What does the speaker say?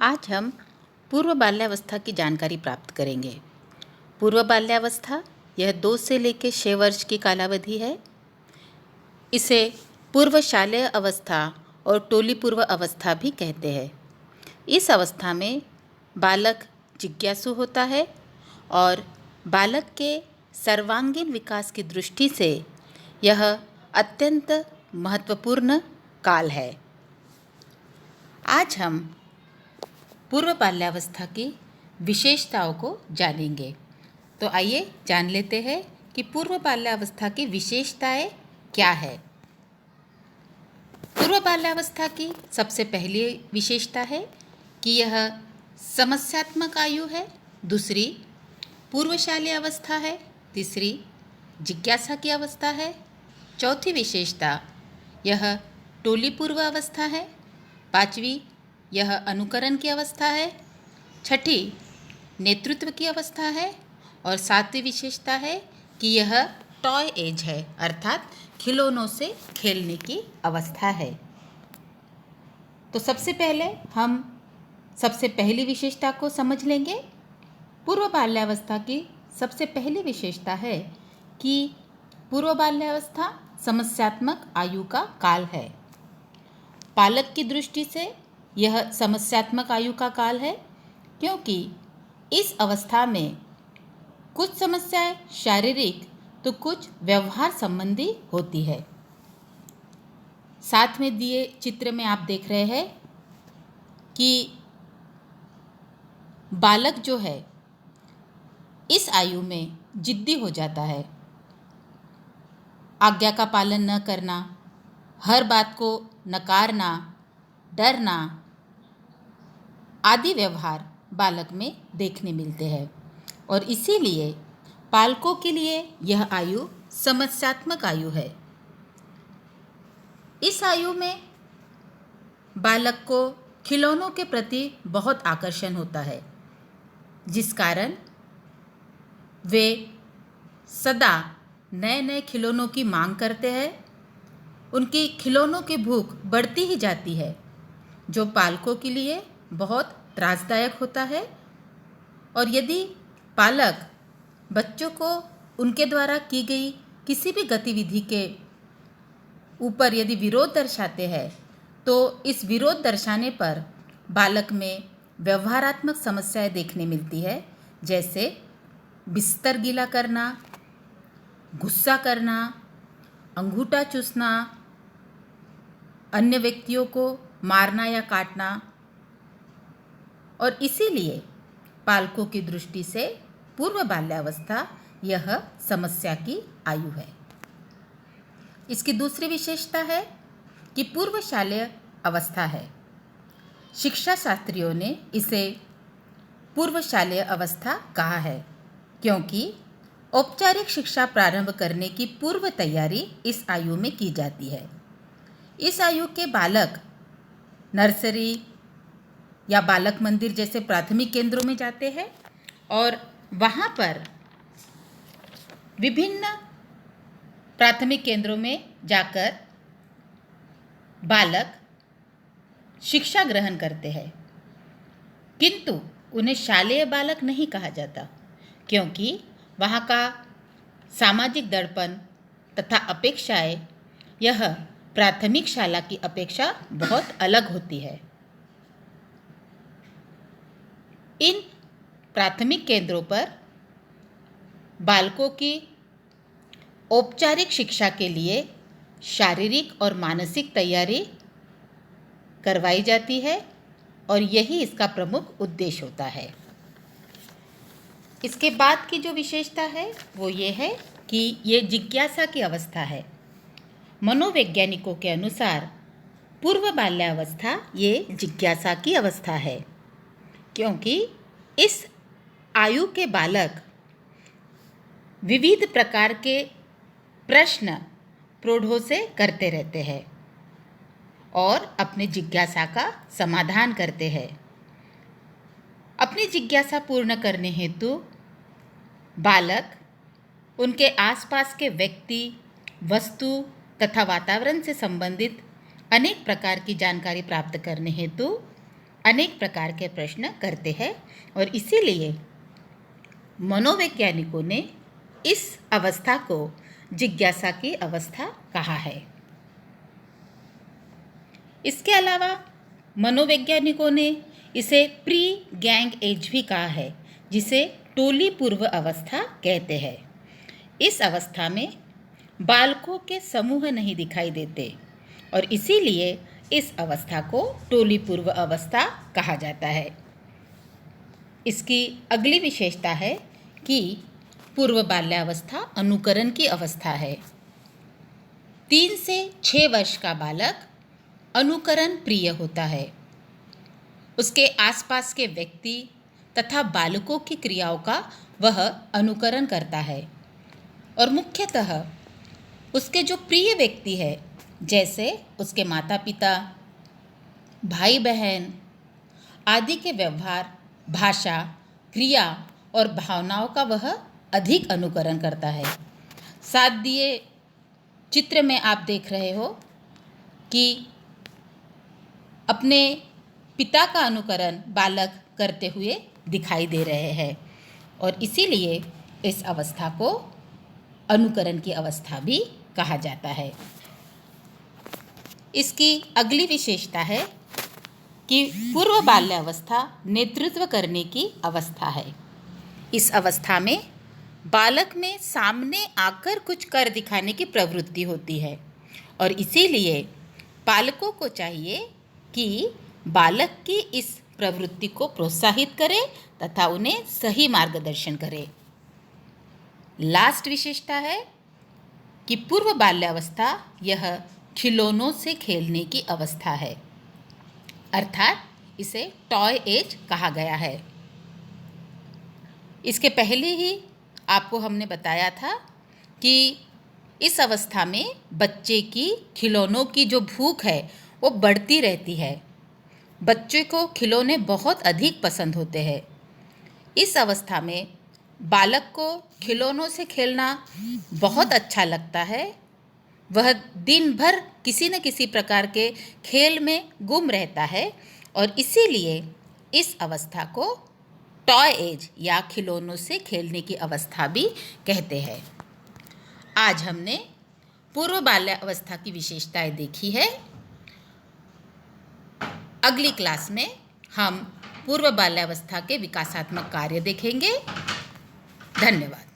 आज हम पूर्व बाल्यावस्था की जानकारी प्राप्त करेंगे। पूर्व बाल्यावस्था यह 2 से लेकर 6 वर्ष की कालावधि है। इसे पूर्व शालेय अवस्था और टोली पूर्व अवस्था भी कहते हैं। इस अवस्था में बालक जिज्ञासु होता है और बालक के सर्वांगीण विकास की दृष्टि से यह अत्यंत महत्वपूर्ण काल है। आज हम पूर्व बाल्यावस्था की विशेषताओं को जानेंगे। तो आइए जान लेते हैं कि पूर्व बाल्यावस्था की विशेषताएं क्या है। पूर्व बाल्यावस्था की सबसे पहली विशेषता है कि यह समस्यात्मक आयु है। दूसरी पूर्वशालीय अवस्था है। तीसरी जिज्ञासा की अवस्था है। चौथी विशेषता यह टोली पूर्व अवस्था है। पांचवी यह अनुकरण की अवस्था है। छठी नेतृत्व की अवस्था है और सातवीं विशेषता है कि यह टॉय एज है, अर्थात खिलौनों से खेलने की अवस्था है। तो सबसे पहले हम सबसे पहली विशेषता को समझ लेंगे। पूर्व बाल्यावस्था की सबसे पहली विशेषता है कि पूर्व बाल्यावस्था समस्यात्मक आयु का काल है। पालक की दृष्टि से यह समस्यात्मक आयु का काल है क्योंकि इस अवस्था में कुछ समस्याएं शारीरिक तो कुछ व्यवहार संबंधी होती है। साथ में दिए चित्र में आप देख रहे हैं कि बालक जो है इस आयु में जिद्दी हो जाता है। आज्ञा का पालन न करना, हर बात को नकारना, डरना आदि व्यवहार बालक में देखने मिलते हैं और इसीलिए पालकों के लिए यह आयु समस्यात्मक आयु है। इस आयु में बालक को खिलौनों के प्रति बहुत आकर्षण होता है, जिस कारण वे सदा नए नए खिलौनों की मांग करते हैं। उनकी खिलौनों की भूख बढ़ती ही जाती है, जो पालकों के लिए बहुत त्रासदायक होता है। और यदि पालक बच्चों को उनके द्वारा की गई किसी भी गतिविधि के ऊपर यदि विरोध दर्शाते हैं तो इस विरोध दर्शाने पर बालक में व्यवहारात्मक समस्याएं देखने मिलती है, जैसे बिस्तर गीला करना, गुस्सा करना, अंगूठा चूसना, अन्य व्यक्तियों को मारना या काटना। और इसीलिए पालकों की दृष्टि से पूर्व बाल्यावस्था यह समस्या की आयु है। इसकी दूसरी विशेषता है कि पूर्व शालेय अवस्था है। शिक्षा शास्त्रियों ने इसे पूर्व शालेय अवस्था कहा है क्योंकि औपचारिक शिक्षा प्रारंभ करने की पूर्व तैयारी इस आयु में की जाती है। इस आयु के बालक नर्सरी या बालक मंदिर जैसे प्राथमिक केंद्रों में जाते हैं और वहाँ पर विभिन्न प्राथमिक केंद्रों में जाकर बालक शिक्षा ग्रहण करते हैं, किंतु उन्हें शालेय बालक नहीं कहा जाता क्योंकि वहाँ का सामाजिक दर्पण तथा अपेक्षाएं यह प्राथमिक शाला की अपेक्षा बहुत अलग होती है। इन प्राथमिक केंद्रों पर बालकों की औपचारिक शिक्षा के लिए शारीरिक और मानसिक तैयारी करवाई जाती है और यही इसका प्रमुख उद्देश्य होता है। इसके बाद की जो विशेषता है वो ये है कि ये जिज्ञासा की अवस्था है। मनोवैज्ञानिकों के अनुसार पूर्व बाल्यावस्था ये जिज्ञासा की अवस्था है क्योंकि इस आयु के बालक विविध प्रकार के प्रश्न प्रौढ़ों से करते रहते हैं और अपनी जिज्ञासा का समाधान करते हैं। अपनी जिज्ञासा पूर्ण करने हेतु बालक उनके आसपास के व्यक्ति, वस्तु तथा वातावरण से संबंधित अनेक प्रकार की जानकारी प्राप्त करने हेतु अनेक प्रकार के प्रश्न करते हैं और इसीलिए मनोवैज्ञानिकों ने इस अवस्था को जिज्ञासा की अवस्था कहा है। इसके अलावा मनोवैज्ञानिकों ने इसे प्री गैंग एज भी कहा है, जिसे टोली पूर्व अवस्था कहते हैं। इस अवस्था में बालकों के समूह नहीं दिखाई देते और इसीलिए इस अवस्था को टोली पूर्व अवस्था कहा जाता है। इसकी अगली विशेषता है कि पूर्व बाल्यावस्था अनुकरण की अवस्था है। 3 से 6 वर्ष का बालक अनुकरण प्रिय होता है। उसके आसपास के व्यक्ति तथा बालकों की क्रियाओं का वह अनुकरण करता है और मुख्यतः उसके जो प्रिय व्यक्ति है, जैसे उसके माता पिता, भाई बहन आदि के व्यवहार, भाषा, क्रिया और भावनाओं का वह अधिक अनुकरण करता है। साथ दिए चित्र में आप देख रहे हो कि अपने पिता का अनुकरण बालक करते हुए दिखाई दे रहे हैं और इसीलिए इस अवस्था को अनुकरण की अवस्था भी कहा जाता है। इसकी अगली विशेषता है कि पूर्व बाल्यावस्था नेतृत्व करने की अवस्था है। इस अवस्था में बालक में सामने आकर कुछ कर दिखाने की प्रवृत्ति होती है और इसीलिए पालकों को चाहिए कि बालक की इस प्रवृत्ति को प्रोत्साहित करे तथा उन्हें सही मार्गदर्शन करे। लास्ट विशेषता है कि पूर्व बाल्यावस्था यह खिलौनों से खेलने की अवस्था है, अर्थात इसे टॉय एज कहा गया है। इसके पहले ही आपको हमने बताया था कि इस अवस्था में बच्चे की खिलौनों की जो भूख है वो बढ़ती रहती है। बच्चे को खिलौने बहुत अधिक पसंद होते हैं। इस अवस्था में बालक को खिलौनों से खेलना बहुत अच्छा लगता है। वह दिन भर किसी न किसी प्रकार के खेल में गुम रहता है और इसीलिए इस अवस्था को टॉय एज या खिलौनों से खेलने की अवस्था भी कहते हैं। आज हमने पूर्व बाल्यावस्था की विशेषताएं देखी है। अगली क्लास में हम पूर्व बाल्यावस्था के विकासात्मक कार्य देखेंगे। धन्यवाद।